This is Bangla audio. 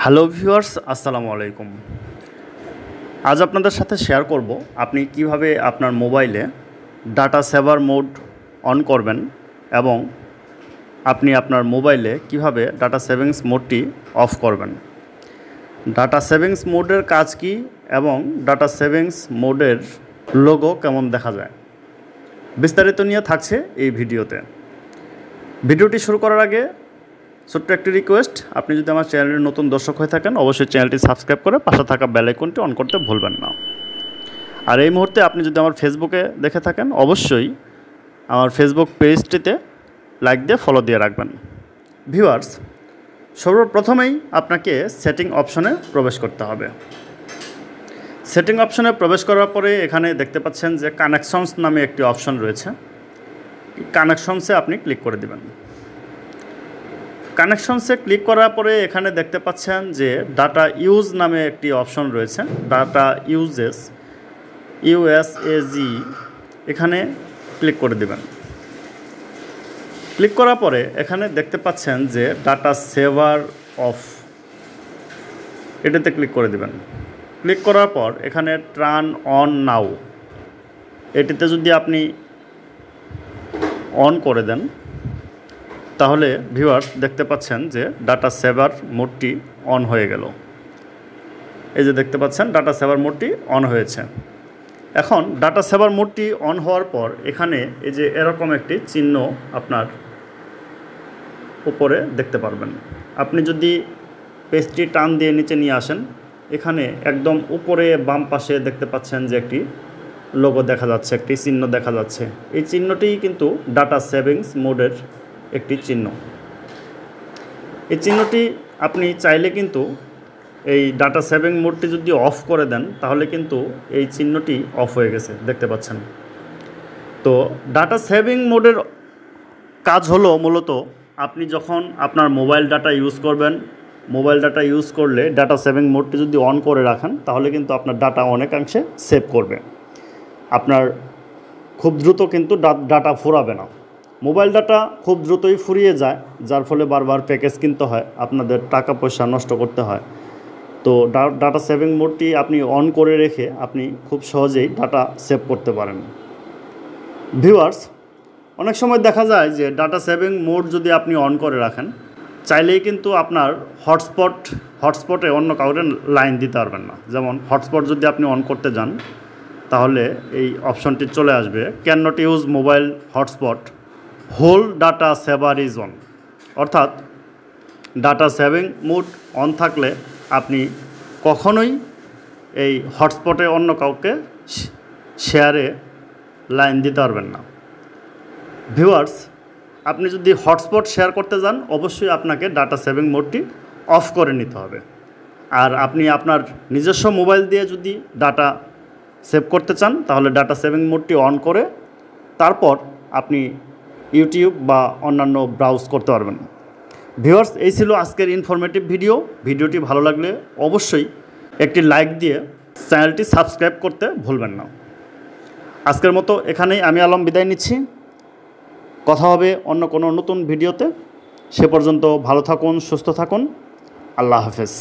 হ্যালো ভিউয়ার্স, আসসালামু আলাইকুম। আজ আপনাদের সাথে শেয়ার করব আপনি কিভাবে আপনার মোবাইলে ডাটা সেভার মোড অন করবেন এবং আপনি আপনার মোবাইলে কিভাবে ডাটা সেভিংস মোডটি অফ করবেন। ডাটা সেভিংস মোডের কাজ কি এবং ডাটা সেভিংস মোডের লোগো কেমন দেখা যায়, বিস্তারিত নিয়ে থাকছে এই ভিডিওতে। ভিডিওটি শুরু করার আগে ছোট্ট একটি রিকোয়েস্ট, আপনি যদি আমার চ্যানেলের নতুন দর্শক হয়ে থাকেন অবশ্যই চ্যানেলটি সাবস্ক্রাইব করে পাশে থাকা বেল আইকনটি অন করতে ভুলবেন না। আর এই মুহূর্তে আপনি যদি আমার ফেসবুকে দেখে থাকেন অবশ্যই আমার ফেসবুক পেজটিতে লাইক দিয়ে ফলো দিয়ে রাখবেন। ভিউয়ার্স, সর্বপ্রথমেই আপনাকে সেটিং অপশনে প্রবেশ করতে হবে। সেটিং অপশনে প্রবেশ করার পরে এখানে দেখতে পাচ্ছেন যে কানেকশনস নামে একটি অপশন রয়েছে। কানেকশনসে আপনি ক্লিক করে দেবেন। কানেকশনসে ক্লিক করার পরে এখানে দেখতে পাচ্ছেন যে ডাটা ইউজ নামে একটি অপশন রয়েছে, ডাটা ইউএসএজি, এখানে ক্লিক করে দেবেন। ক্লিক করার পরে এখানে দেখতে পাচ্ছেন যে ডাটা সেভার অফ, এটাতে ক্লিক করে দেবেন। ক্লিক করার পর এখানে টার্ন অন নাও, এটিতে যদি আপনি অন করে দেন তাহলে ভিউয়ার্স দেখতে পাচ্ছেন যে ডাটা সেভার মোডটি অন হয়ে গেল। এই যে দেখতে পাচ্ছেন ডাটা সেভার মোডটি অন হয়েছে। এখন ডাটা সেভার মোডটি অন হওয়ার পর এখানে এই যে এরকম একটি চিহ্ন আপনার উপরে দেখতে পারবেন। আপনি যদি পেজটি টান দিয়ে নিচে নিয়ে আসেন, এখানে একদম উপরে বাম পাশে দেখতে পাচ্ছেন যে একটি লোগো দেখা যাচ্ছে, একটি চিহ্ন দেখা যাচ্ছে। এই চিহ্নটি কিন্তু ডাটা সেভিংস মোডের একটি চিহ্ন। এই চিহ্নটি আপনি চাইলে কিন্তু এই ডাটা সেভিং মোডটি যদি অফ করে দেন তাহলে কিন্তু এই চিহ্নটি অফ হয়ে গেছে, দেখতে পাচ্ছেন। তো ডাটা সেভিং মোডের কাজ হলো মূলত আপনি যখন আপনার মোবাইল ডাটা ইউজ করবেন, মোবাইল ডাটা ইউজ করলে ডাটা সেভিং মোডটি যদি অন করে রাখেন তাহলে কিন্তু আপনার ডাটা অনেকাংশে সেভ করবে। আপনার খুব দ্রুত কিন্তু ডাটা ফুরাবে না। মোবাইল ডাটা খুব দ্রুতই ফুরিয়ে যায়, যার ফলে বারবার প্যাকেজ কিনতে হয়, আপনাদের টাকা পয়সা নষ্ট করতে হয়। তো ডাটা সেভিং মোডটি আপনি অন করে রেখে আপনি খুব সহজেই ডাটা সেভ করতে পারেন। ভিউয়ার্স, অনেক সময় দেখা যায় যে ডাটা সেভিং মোড যদি আপনি অন করে রাখেন, চাইলেই কিন্তু আপনার হটস্পটে অন্য কাউকে লাইন দিতে পারবেন না। যেমন হটস্পট যদি আপনি অন করতে যান তাহলে এই অপশনটি চলে আসবে, can not use mobile hotspot, whole data saver is on. অর্থাৎ ডাটা সেভিং মোড অন থাকলে আপনি কখনোই এই হটস্পটে অন্য কাউকে শেয়ারে লাইন দিতে পারবেন না। ভিউয়ার্স, আপনি যদি হটস্পট শেয়ার করতে যান অবশ্যই আপনাকে ডাটা সেভিং মোডটি অফ করে নিতে হবে। আর আপনি আপনার নিজস্ব মোবাইল দিয়ে যদি ডাটা সেভ করতে চান তাহলে ডাটা সেভিং মোডটি অন করে তারপর আপনি ইউটিউব বা অন্যান্য ব্রাউজ করতে পারবেন। ভিউয়ার্স, এই ছিল আজকের ইনফরমেটিভ ভিডিও। ভিডিওটি ভালো লাগলে অবশ্যই একটি লাইক দিয়ে চ্যানেলটি সাবস্ক্রাইব করতে ভুলবেন না। আজকের মতো এখানেই আমি আলম বিদায় নিচ্ছি। কথা হবে অন্য কোনো নতুন ভিডিওতে। সে পর্যন্ত ভালো থাকুন, সুস্থ থাকুন। আল্লাহ হাফেজ।